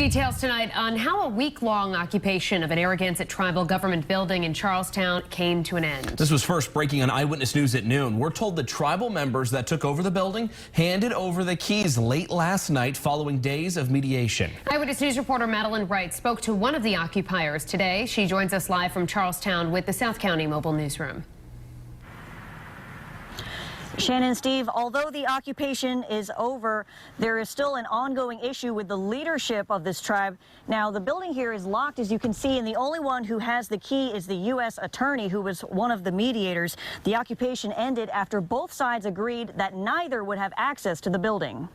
Details tonight on how a week-long occupation of an Narragansett tribal government building in Charlestown came to an end. This was first breaking on Eyewitness News at noon. We're told the tribal members that took over the building handed over the keys late last night following days of mediation. Eyewitness News reporter Madeline Wright spoke to one of the occupiers today. She joins us live from Charlestown with the South County Mobile Newsroom. Shannon, Steve, although the occupation is over, there is still an ongoing issue with the leadership of this tribe. Now, the building here is locked, as you can see, and the only one who has the key is the U.S. attorney, who was one of the mediators. The occupation ended after both sides agreed that neither would have access to the building.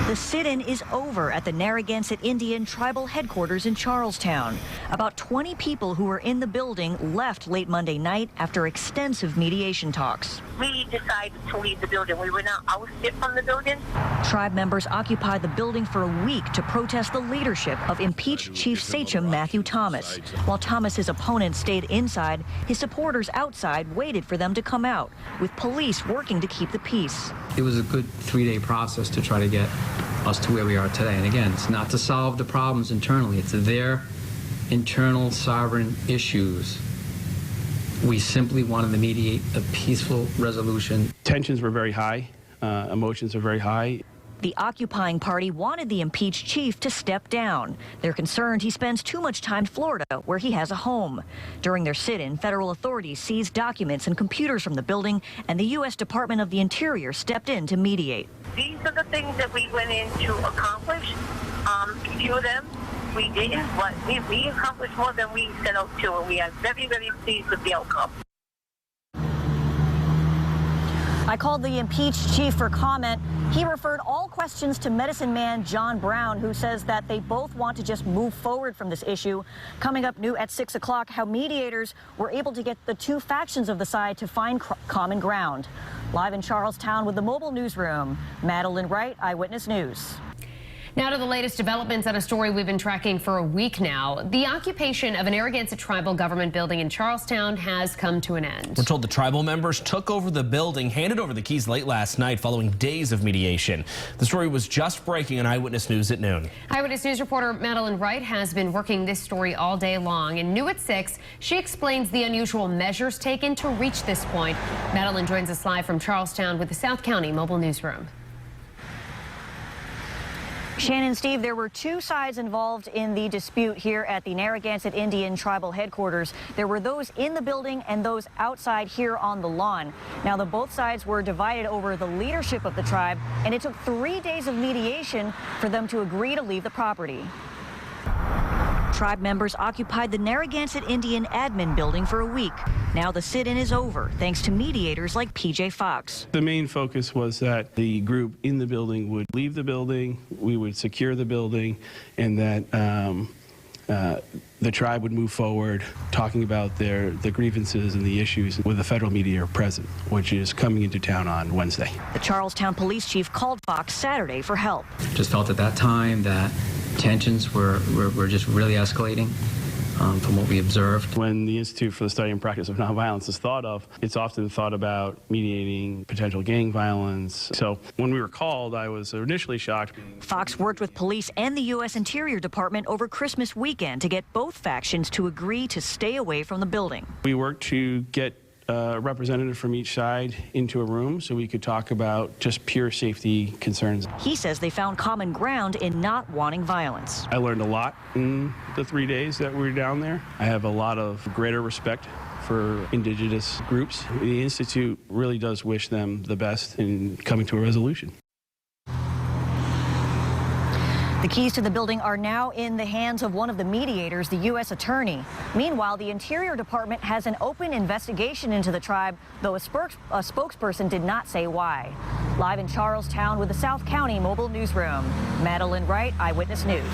The sit-in is over at the Narragansett Indian Tribal Headquarters in Charlestown. About 20 people who were in the building left late Monday night after extensive mediation talks. We decided to leave the building. We were not ousted from the building. Tribe members occupied the building for a week to protest the leadership of impeached Chief Sachem Matthew Thomas. While Thomas's opponents stayed inside, his supporters outside waited for them to come out, with police working to keep the peace. It was a good 3-day process to try to get us to where we are today. And again, it's not to solve the problems internally. It's their internal sovereign issues. We simply wanted to mediate a peaceful resolution. Tensions were very high. Emotions were very high. The occupying party wanted the impeached chief to step down. They're concerned he spends too much time in Florida, where he has a home. During their sit-in, federal authorities seized documents and computers from the building, and the U.S. Department of the Interior stepped in to mediate. These are the things that we went in to accomplish. A few of them we didn't, but we accomplished more than we set out to, and we are very, very pleased with the outcome. I called the impeached chief for comment. He referred all questions to medicine man John Brown, who says that they both want to just move forward from this issue. Coming up new at 6 o'clock, how mediators were able to get the two factions of the side to find common ground. Live in Charlestown with the Mobile Newsroom, Madeline Wright, Eyewitness News. Now to the latest developments on a story we've been tracking for a week now. The occupation of a Narragansett tribal government building in Charlestown has come to an end. We're told the tribal members took over the building, handed over the keys late last night following days of mediation. The story was just breaking on Eyewitness News at noon. Eyewitness News reporter Madeline Wright has been working this story all day long. And new at 6, she explains the unusual measures taken to reach this point. Madeline joins us live from Charlestown with the South County Mobile Newsroom. Shannon, Steve, there were two sides involved in the dispute here at the Narragansett Indian Tribal Headquarters. There were those in the building and those outside here on the lawn. Now, both sides were divided over the leadership of the tribe, and it took 3 days of mediation for them to agree to leave the property. Tribe members occupied the Narragansett Indian Admin Building for a week. Now the sit-in is over, thanks to mediators like PJ Fox. The main focus was that the group in the building would leave the building, we would secure the building, and that the tribe would move forward talking about the grievances and the issues with the federal mediator present, which is coming into town on Wednesday. The Charlestown police chief called Fox Saturday for help. Just felt at that time that tensions were just really escalating from what we observed. When the Institute for the Study and Practice of Nonviolence is thought of, it's often thought about mediating potential gang violence. So when we were called, I was initially shocked. Fox worked with police and the U.S. Interior Department over Christmas weekend to get both factions to agree to stay away from the building. We worked to get a representative from each side into a room so we could talk about just pure safety concerns. He says they found common ground in not wanting violence. I learned a lot in the 3 days that we were down there. I have a lot of greater respect for indigenous groups. The Institute really does wish them the best in coming to a resolution. The keys to the building are now in the hands of one of the mediators, the U.S. attorney. Meanwhile, the Interior Department has an open investigation into the tribe, though a spokesperson did not say why. Live in Charlestown with the South County Mobile Newsroom, Madeline Wright, Eyewitness News.